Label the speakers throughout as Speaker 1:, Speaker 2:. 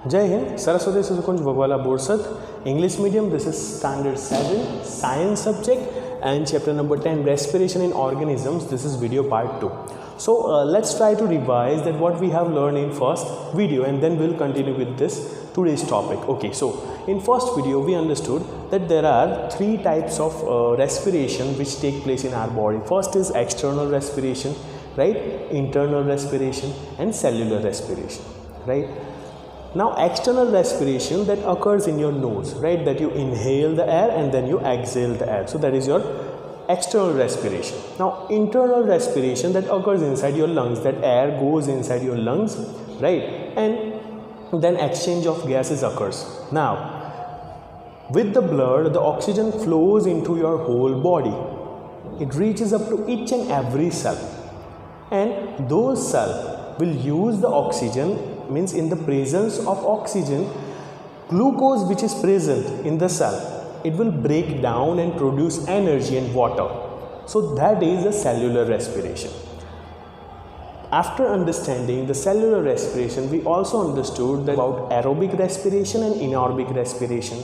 Speaker 1: Jai Hind, Saraswati Sukunj Vagwala Borsat, English medium. This is standard 7 science subject and chapter number 10 respiration in organisms. This is video part 2. So let's try to revise that what we have learned in first video and then we'll continue with this today's topic. Okay, so in first video we understood that there are three types of respiration which take place in our body. First is external respiration, right? Internal respiration and cellular respiration, right? Now external respiration that occurs in your nose, right? That you inhale the air and then you exhale the air. So that is your external respiration. Now internal respiration that occurs inside your lungs, that air goes inside your lungs, right? And then exchange of gases occurs. Now with the blood, the oxygen flows into your whole body. It reaches up to each and every cell, and those cells will use the oxygen, means in the presence of oxygen, glucose which is present in the cell, it will break down and produce energy and water. So that is the cellular respiration. After understanding the cellular respiration, we also understood about aerobic respiration and inorbic respiration.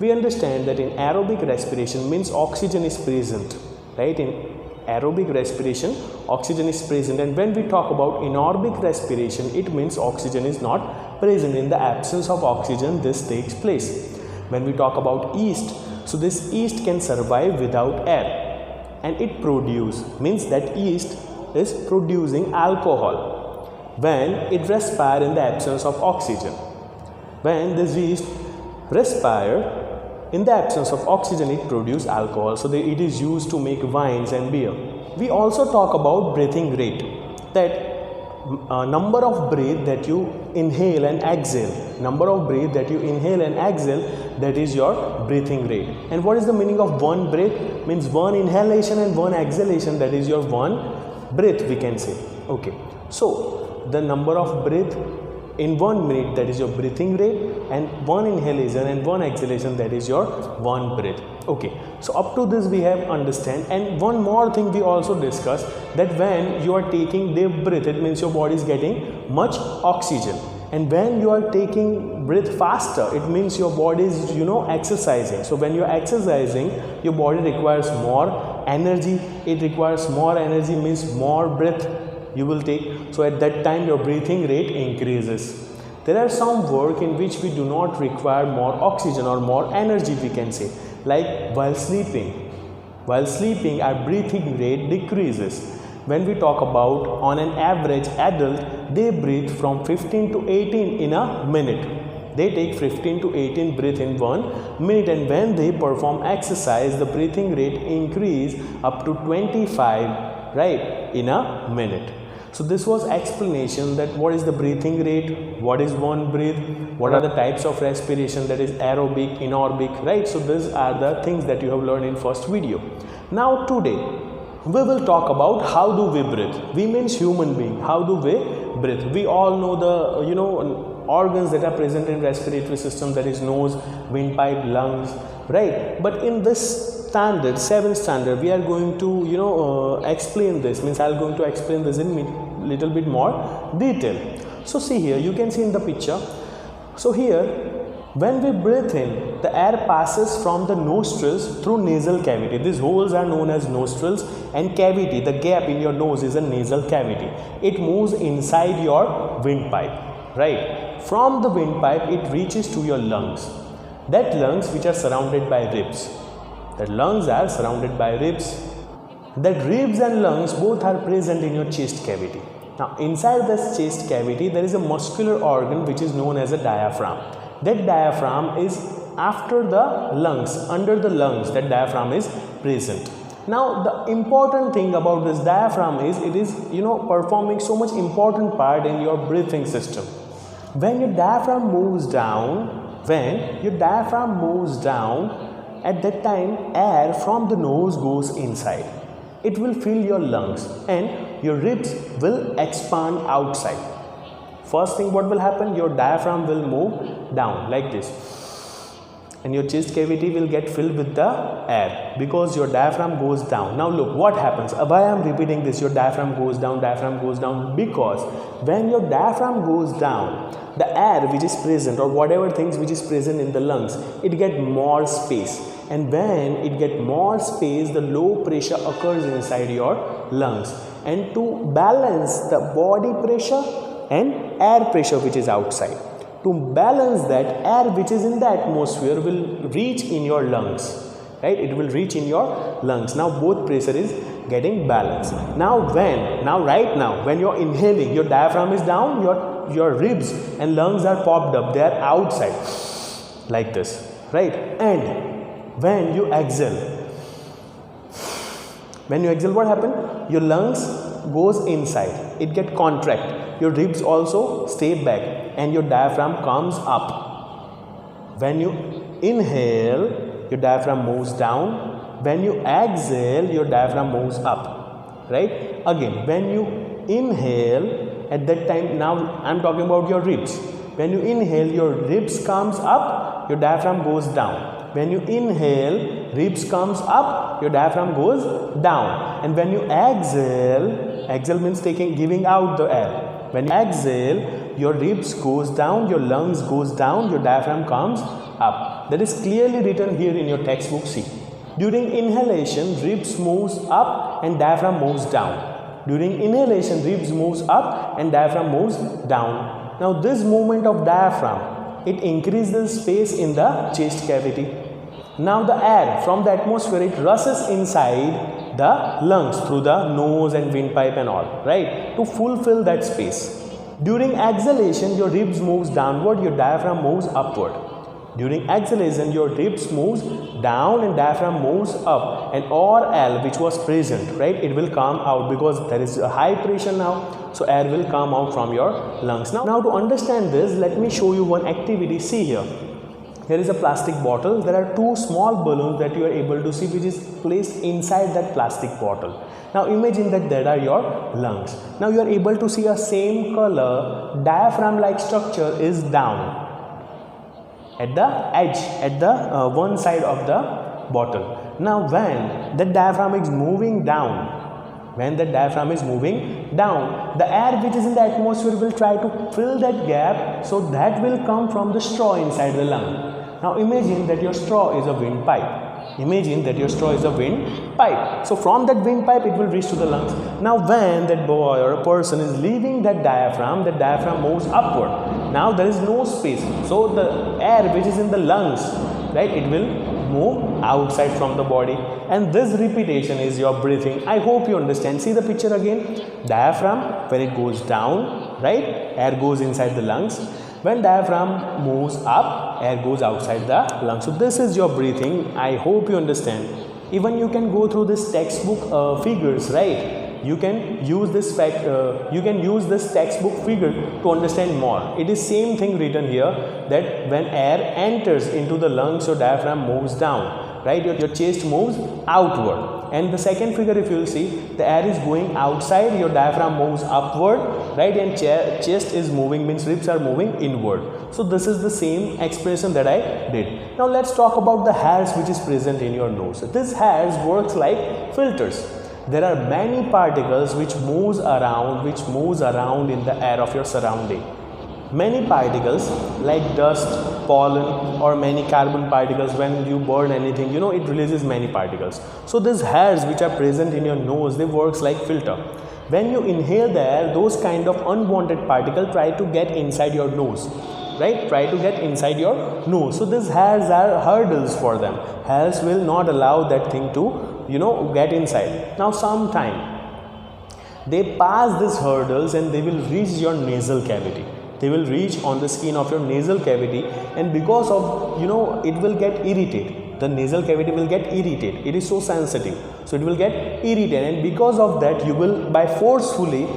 Speaker 1: We understand that in aerobic respiration means oxygen is present, right? In aerobic respiration, oxygen is present, and when we talk about inorbic respiration, it means oxygen is not present. In the absence of oxygen, this takes place. When we talk about yeast, so this yeast can survive without air, and it means that yeast is producing alcohol when it respires in the absence of oxygen. When this yeast respires in the absence of oxygen, it produces alcohol. So it is used to make wines and beer. We also talk about breathing rate, that number of breath that you inhale and exhale. Number of breath that you inhale and exhale, that is your breathing rate. And what is the meaning of one breath? Means one inhalation and one exhalation, that is your one breath, we can say. Okay, so the number of breath in 1 minute, that is your breathing rate, and one inhalation and one exhalation, that is your one breath. Okay, so up to this we have understand. And one more thing we also discussed, that when you are taking deep breath, it means your body is getting much oxygen, and when you are taking breath faster, it means your body is exercising. So when you are exercising, your body requires more energy. It requires more energy means more breath you will take. So at that time your breathing rate increases. There are some work in which we do not require more oxygen or more energy, we can say, like while sleeping. While sleeping, our breathing rate decreases. When we talk about on an average adult, they breathe from 15 to 18 in a minute. They take 15 to 18 breath in 1 minute, and when they perform exercise, the breathing rate increase up to 25, right, in a minute. So this was explanation that what is the breathing rate, what is one breath, what are the types of respiration, that is aerobic, inorbic, right? So these are the things that you have learned in first video. Now today we will talk about how do we breathe. We means human being. How do we breathe? We all know the organs that are present in respiratory system, that is nose, windpipe, lungs, right? But in this standard 7th standard, we are going to explain this, means I am going to explain this in little bit more detail. So see here, you can see in the picture. So here, when we breathe in, the air passes from the nostrils through nasal cavity. These holes are known as nostrils, and cavity, the gap in your nose, is a nasal cavity. It moves inside your windpipe, right? From the windpipe, it reaches to your lungs. That lungs which are surrounded by ribs. The lungs are surrounded by ribs. That ribs and lungs both are present in your chest cavity. Now inside this chest cavity, there is a muscular organ which is known as a diaphragm. That diaphragm is after the lungs, under the lungs, that diaphragm is present. Now the important thing about this diaphragm is it is performing so much important part in your breathing system. When your diaphragm moves down, at that time air from the nose goes inside. It will fill your lungs and your ribs will expand outside. First thing what will happen, your diaphragm will move down like this, and your chest cavity will get filled with the air because your diaphragm goes down. Now look what happens. Why I am repeating this, your diaphragm goes down, because when your diaphragm goes down, the air which is present or whatever things which is present in the lungs, it get more space, and when it get more space, the low pressure occurs inside your lungs, and to balance the body pressure and air pressure which is outside, to balance that, air which is in the atmosphere will reach in your lungs, right? It will reach in your lungs. Now both pressure is getting balanced. Now right now when you're inhaling, your diaphragm is down, your ribs and lungs are popped up, they are outside like this, right? And when you exhale, what happen? Your lungs goes inside, it get contract, your ribs also stay back, and your diaphragm comes up. When you inhale, your diaphragm moves down. When you exhale, your diaphragm moves up, right? Again, when you inhale, at that time, now I'm talking about your ribs. When you inhale, your ribs comes up, your diaphragm goes down. When you inhale, ribs comes up, your diaphragm goes down. And when you exhale means giving out the air. When you exhale, your ribs goes down, your lungs goes down, your diaphragm comes up. That is clearly written here in your textbook. See, during inhalation, ribs moves up and diaphragm moves down. During inhalation, ribs moves up and diaphragm moves down. Now this movement of diaphragm, it increases space in the chest cavity. Now the air from the atmosphere, it rushes inside the lungs through the nose and windpipe and all, right, to fulfill that space. During exhalation, your ribs moves downward, your diaphragm moves upward. During exhalation, your ribs moves down and diaphragm moves up, and all air which was present, right, it will come out because there is a high pressure now, so air will come out from your lungs. Now to understand this, let me show you one activity. See here. Here is a plastic bottle. There are two small balloons that you are able to see which is placed inside that plastic bottle. Now imagine that there are your lungs. Now you are able to see a same color diaphragm like structure is down at the edge, at the one side of the bottle. Now when the diaphragm is moving down, the air which is in the atmosphere will try to fill that gap, so that will come from the straw inside the lung. Now imagine that your straw is a windpipe. So from that windpipe, it will reach to the lungs. Now when that boy or a person is leaving that diaphragm moves upward. Now there is no space, so the air which is in the lungs, right, it will move outside from the body, and this repetition is your breathing. I hope you understand. See the picture again. Diaphragm, when it goes down, right, air goes inside the lungs. When diaphragm moves up, air goes outside the lungs. So this is your breathing. I hope you understand. Even you can go through this textbook figures, right? You can use this textbook figure to understand more. It is same thing written here, that when air enters into the lungs, your diaphragm moves down, right? Your chest moves outward. And the second figure, if you will see, the air is going outside, your diaphragm moves upward, right? And chest is moving, means ribs are moving inward. So this is the same expression that I did. Now let's talk about the hairs which is present in your nose. This hairs works like filters. There are many particles which moves around in the air of your surrounding. Many particles like dust, pollen, or many carbon particles. When you burn anything, it releases many particles. So these hairs which are present in your nose, they works like filter. When you inhale the air, those kind of unwanted particles try to get inside your nose, right? So these hairs are hurdles for them. Hairs will not allow that thing to get inside. Now sometime they pass these hurdles and they will reach your nasal cavity. They will reach on the skin of your nasal cavity, and because of it will get irritated. The nasal cavity will get irritated. It is so sensitive, so it will get irritated, and because of that, you will forcefully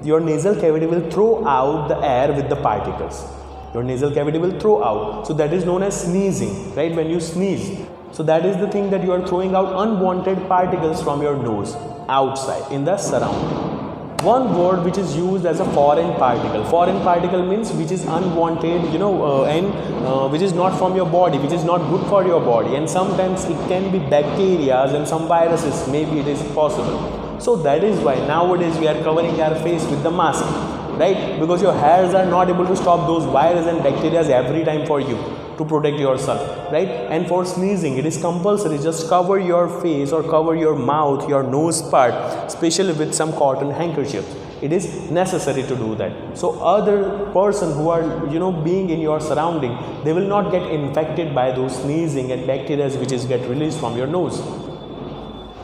Speaker 1: your nasal cavity will throw out the air with the particles. Your nasal cavity will throw out. So that is known as sneezing, right? When you sneeze, so that is the thing, that you are throwing out unwanted particles from your nose outside in the surrounding. one word which is used as a foreign particle. Foreign particle means which is unwanted, and which is not from your body, which is not good for your body, and sometimes it can be bacteria and some viruses, maybe it is possible. So that is why nowadays we are covering our face with the mask, right? Because your hairs are not able to stop those viruses and bacteria every time for you to protect yourself, right? And for sneezing, it is compulsory. Just cover your face or cover your mouth, your nose part, especially with some cotton handkerchief. It is necessary to do that. So other person who are being in your surrounding, they will not get infected by those sneezing and bacteria which is get released from your nose.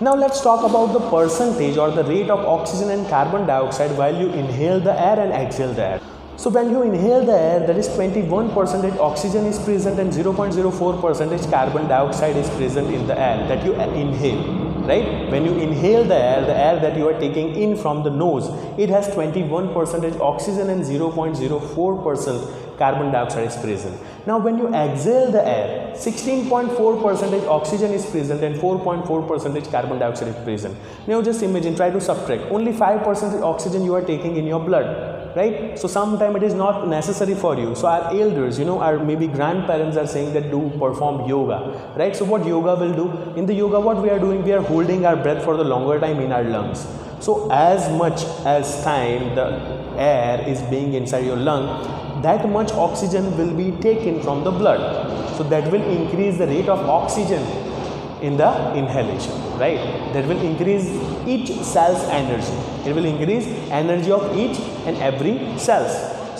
Speaker 1: Now let's talk about the percentage or the rate of oxygen and carbon dioxide while you inhale the air and exhale the air. So when you inhale the air, that is 21% oxygen is present and 0.04% carbon dioxide is present in the air that you inhale, right? When you inhale the air that you are taking in from the nose, it has 21% oxygen and 0.04% carbon dioxide is present. Now when you exhale the air, 16.4% oxygen is present and 4.4% carbon dioxide is present. Now just imagine, try to subtract, only 5% oxygen you are taking in your blood, right? So sometimes it is not necessary for you. So our elders, our maybe grandparents are saying that do perform yoga, right? So what yoga will do? In the yoga, what we are doing, we are holding our breath for the longer time in our lungs. So as much as time the air is being inside your lung, that much oxygen will be taken from the blood. So that will increase the rate of oxygen in the inhalation, right? That will increase each cell's energy. It will increase energy of each and every cells.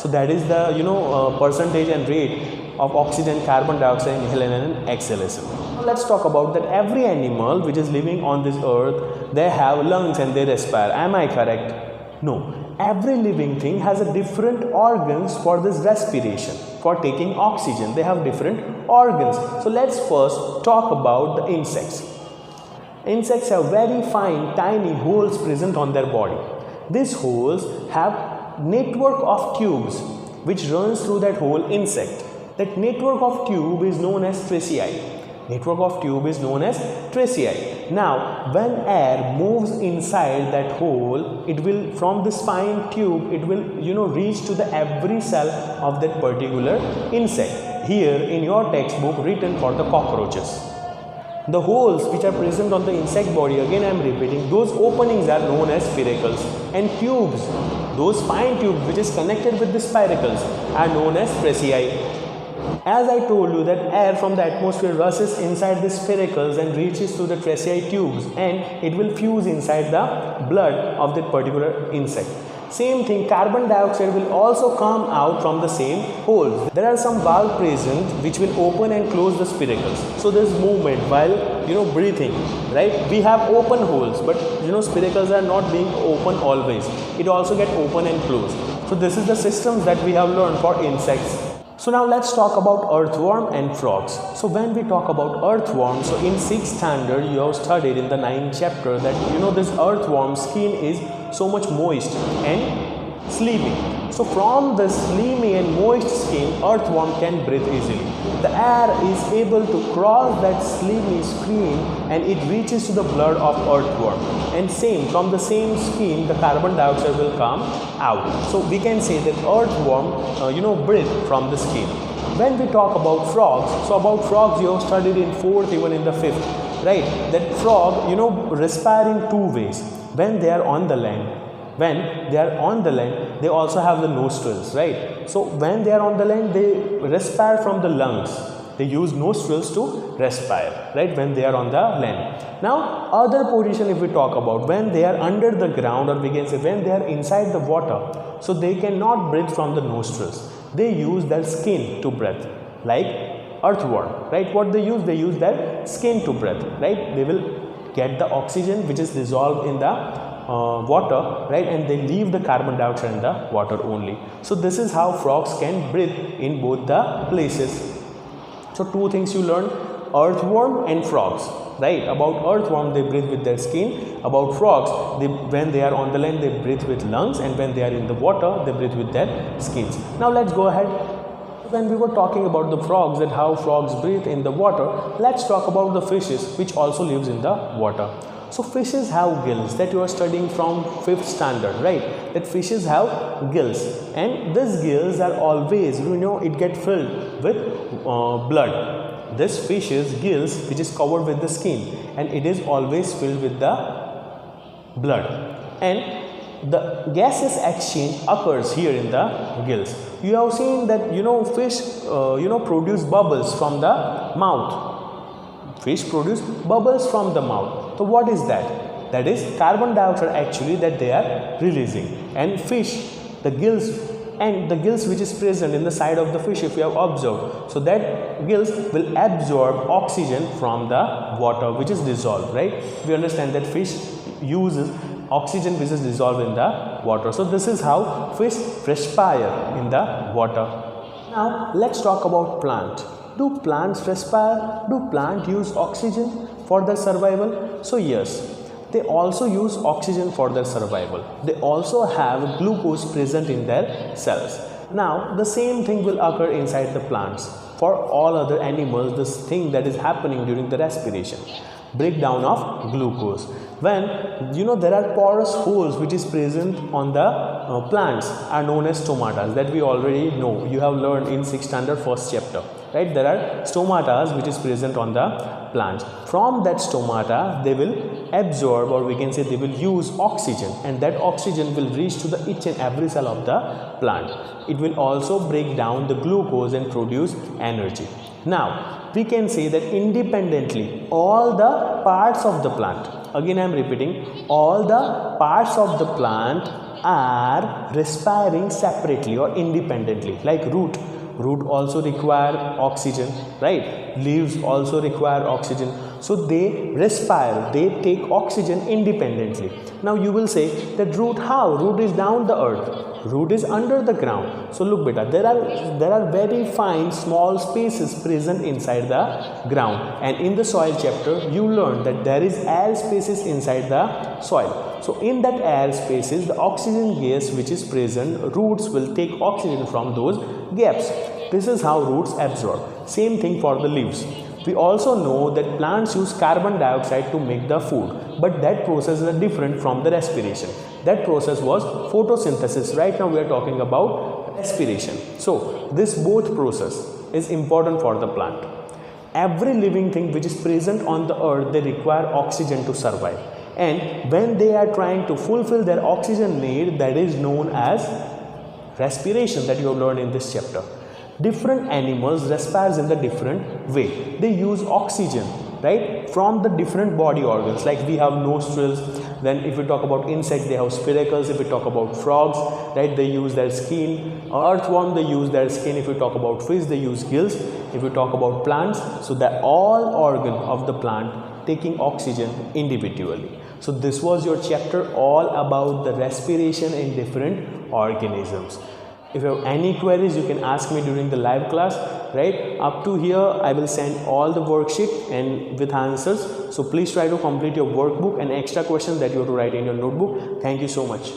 Speaker 1: So that is the percentage and rate of oxygen, carbon dioxide inhalation and exhalation. Now let's talk about that every animal which is living on this earth, they have lungs and they respire. Am I correct? No. Every living thing has a different organs for this respiration, for taking oxygen. They have different organs. So let's first talk about the insects. Insects have very fine tiny holes present on their body. These holes have network of tubes which runs through that whole insect. That network of tube is known as tracheae. Network of tube is known as tracheae. Now when air moves inside that hole, it will, from this fine tube, it will reach to the every cell of that particular insect. Here in your textbook written for the cockroaches. The holes which are present on the insect body, again I am repeating, those openings are known as spiracles, and tubes, those fine tubes which is connected with the spiracles, are known as tracheae. As I told you that air from the atmosphere rushes inside the spiracles and reaches to the tracheae tubes, and it will fuse inside the blood of that particular insect. Same thing, carbon dioxide will also come out from the same holes. There are some valves present which will open and close the spiracles. So there is movement while breathing, right? We have open holes, but spiracles are not being open always. It also get open and closed. So this is the systems that we have learned for insects. So now let's talk about earthworm and frogs. So when we talk about earthworm, so in 6th standard you have studied in the 9th chapter that this earthworm skin is so much moist and slimy. So from the slimy and moist skin, earthworm can breathe easily. The air is able to cross that slimy skin and it reaches to the blood of earthworm. And same, from the same skin, the carbon dioxide will come out. So we can say that earthworm, breathe from the skin. When we talk about frogs, so about frogs you have studied in 4th, even in the 5th, right? That frog, respire in two ways. When they are on the land, they also have the nostrils, right? So when they are on the land, they respire from the lungs. They use nostrils to respire, right? When they are on the land. Now, other position if we talk about, when they are under the ground, or we can say when they are inside the water, so they cannot breathe from the nostrils. They use their skin to breathe, like earthworm, right? What they use? They use their skin to breathe, right? They will get the oxygen which is dissolved in the water, right, and they leave the carbon dioxide in the water only. So this is how frogs can breathe in both the places. So two things you learn, earthworm and frogs, right? About earthworm, they breathe with their skin. About frogs, when they are on the land, they breathe with lungs, and when they are in the water, they breathe with their skins. Now let's go ahead. When we were talking about the frogs and how frogs breathe in the water, let's talk about the fishes which also lives in the water. So fishes have gills, that you are studying from 5th standard, right? That fishes have gills, and these gills are always, it get filled with blood. This fish's gills, which is covered with the skin, and it is always filled with the blood, and the gaseous exchange occurs here in the gills. You have seen that fish produce bubbles from the mouth. Fish produce bubbles from the mouth. So what is that? That is carbon dioxide actually that they are releasing. And fish, the gills which is present in the side of the fish, if you have observed, so that gills will absorb oxygen from the water which is dissolved, right? We understand that fish uses oxygen which is dissolved in the water. So this is how fish respire in the water. Now let's talk about plant. Do plants respire? Do plants use oxygen for their survival? So yes, they also use oxygen for their survival. They also have glucose present in their cells. Now the same thing will occur inside the plants. For all other animals, this thing that is happening during the respiration, breakdown of glucose. When there are porous holes which is present on the plants are known as stomata, that we already know. You have learned in 6th standard 1st chapter, right? There are stomata which is present on the plants. From that stomata they will absorb, or we can say they will use oxygen, and that oxygen will reach to the each and every cell of the plant. It will also break down the glucose and produce energy. Now we can say that independently all the parts of the plant, again I am repeating, all the parts of the plant are respiring separately or independently. Like root also require oxygen, right? Leaves also require oxygen. So they respire, they take oxygen independently. Now you will say that root, how? Root is down the earth, root is under the ground. So look beta, there are very fine small spaces present inside the ground, and in the soil chapter you learn that there is air spaces inside the soil. So in that air spaces, the oxygen gas which is present, roots will take oxygen from those gaps. This is how roots absorb. Same thing for the leaves. We also know that plants use carbon dioxide to make the food, but that process is different from the respiration. That process was photosynthesis. Right now we are talking about respiration. So this both process is important for the plant. Every living thing which is present on the earth, they require oxygen to survive. And when they are trying to fulfill their oxygen need, that is known as respiration, that you have learned in this chapter. Different animals respires in the different way. They use oxygen, right, from the different body organs. Like we have nostrils. Then if we talk about insects, they have spiracles. If we talk about frogs, right, they use their skin. Earthworm, they use their skin. If we talk about fish, they use gills. If we talk about plants, so that all organ of the plant taking oxygen individually. So this was your chapter all about the respiration in different organisms. If you have any queries, you can ask me during the live class, right? Up to here, I will send all the worksheet and with answers. So please try to complete your workbook and extra questions that you have to write in your notebook. Thank you so much.